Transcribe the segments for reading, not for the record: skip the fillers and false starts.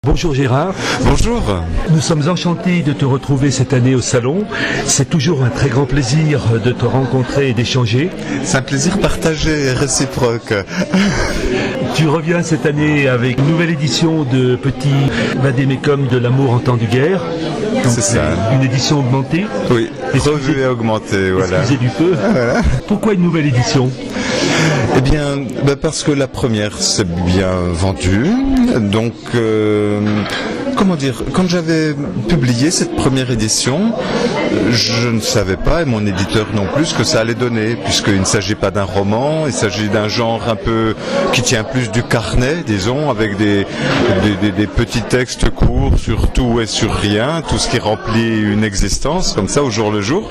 Bonjour Gérard. Bonjour. Nous sommes enchantés de te retrouver cette année au salon. C'est toujours un très grand plaisir de te rencontrer et d'échanger. C'est un plaisir partagé et réciproque. Tu reviens cette année avec une nouvelle édition de Petit Vadémécum de l'amour en temps de guerre. C'est ça. Une édition augmentée. Oui, revue et augmentée, voilà. Excusez du peu. Voilà. Pourquoi une nouvelle édition ? Eh bien, parce que la première s'est bien vendue. Donc, comment dire, quand j'avais publié cette première édition, je ne savais pas, et mon éditeur non plus, ce que ça allait donner, puisqu'il ne s'agit pas d'un roman, il s'agit d'un genre un peu qui tient plus du carnet, disons, avec des petits textes courts sur tout et sur rien, tout ce qui remplit une existence, comme ça, au jour le jour.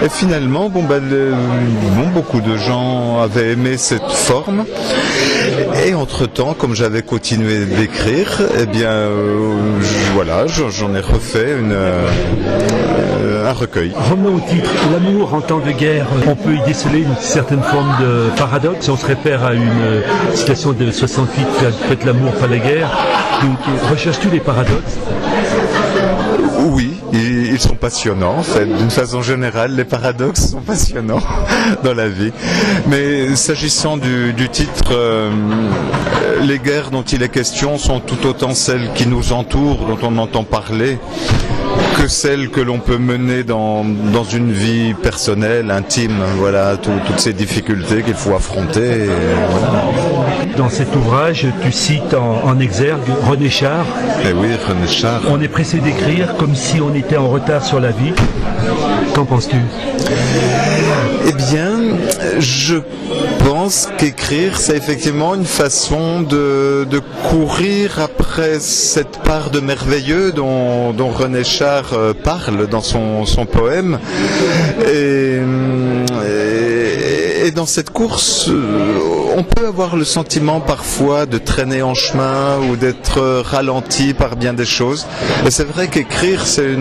Et finalement, beaucoup de gens avaient aimé cette forme. Et entre-temps, comme j'avais continué d'écrire, eh bien, j'en ai refait un recueil. Revenons au titre, l'amour en temps de guerre. On peut y déceler une certaine forme de paradoxe. On se réfère à une citation de 68, faites l'amour, pas la guerre. Donc, recherches-tu les paradoxes ? Oui, ils sont passionnants. En fait, d'une façon générale, les paradoxes sont passionnants dans la vie. Mais s'agissant du titre, les guerres dont il est question sont tout autant celles qui nous entourent, dont on entend parler, que celles que l'on peut mener dans une vie personnelle, intime. Voilà, toutes ces difficultés qu'il faut affronter. Voilà. Dans cet ouvrage, tu cites en exergue René Char. Eh oui, René Char. On est pressé d'écrire comme si on était en retard sur la vie. Qu'en penses-tu ? Eh bien, je pense qu'écrire, c'est effectivement une façon de courir après cette part de merveilleux dont René Char parle dans son poème. Et dans cette course, on peut avoir le sentiment parfois de traîner en chemin ou d'être ralenti par bien des choses. Et c'est vrai qu'écrire, c'est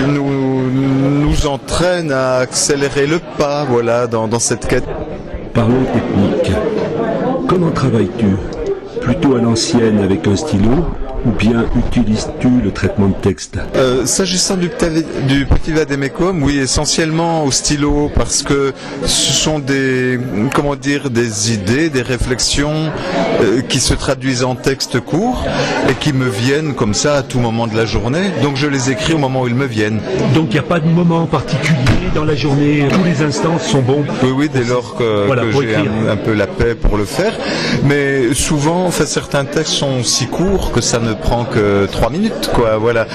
nous entraîne à accélérer le pas, voilà, dans cette quête. Parlons technique. Comment travailles-tu ? Plutôt à l'ancienne avec un stylo ? Ou bien utilises-tu le traitement de texte ? S'agissant du Petit Vadémécum, oui, essentiellement au stylo, parce que ce sont des idées, des réflexions qui se traduisent en texte court et qui me viennent comme ça à tout moment de la journée. Donc je les écris au moment où ils me viennent. Donc il n'y a pas de moment particulier dans la journée, tous les instants sont bons. Oui, dès lors que j'ai un peu la paix pour le faire. Mais souvent, en fait, certains textes sont si courts que ça ne prend que 3 minutes, quoi, voilà.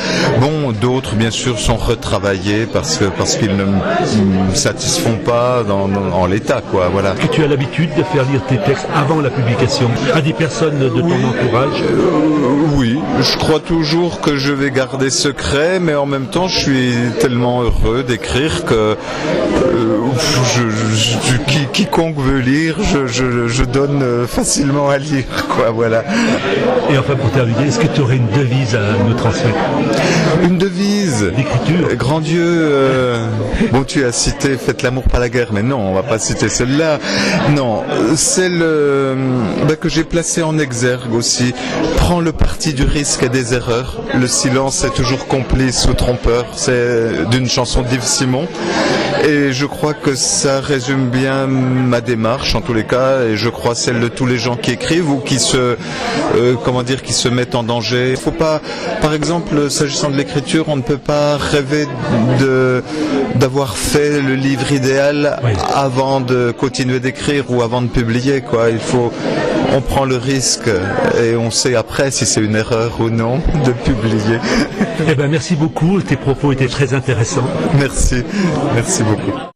Bon, d'autres, bien sûr, sont retravaillés parce qu'ils ne me satisfont pas en l'état, quoi, voilà. Est-ce que tu as l'habitude de faire lire tes textes avant la publication à des personnes de ton entourage ? Oui, je crois toujours que je vais garder secret, mais en même temps, je suis tellement heureux d'écrire que quiconque veut lire, je donne facilement à lire, quoi, voilà. Et enfin, pour terminer, est-ce que tu aurais une devise à nous transmettre ? Une devise d'écriture. Grand Dieu, bon, tu as cité Faites l'amour, pas la guerre, mais non, on va pas citer celle-là. Non, celle que j'ai placée en exergue aussi. Prends le parti du risque et des erreurs. Le silence est toujours complice ou trompeur. C'est d'une chanson d'Yves Simon. Et je crois que ça résume bien ma démarche, en tous les cas, et je crois celle de tous les gens qui écrivent ou qui se mettent en danger. Il faut pas, par exemple, s'agissant de l'écriture, on ne peut pas rêver d'avoir fait le livre idéal avant de continuer d'écrire ou avant de publier, quoi. On prend le risque et on sait après si c'est une erreur ou non de publier. Eh ben, merci beaucoup, tes propos étaient très intéressants. Merci beaucoup.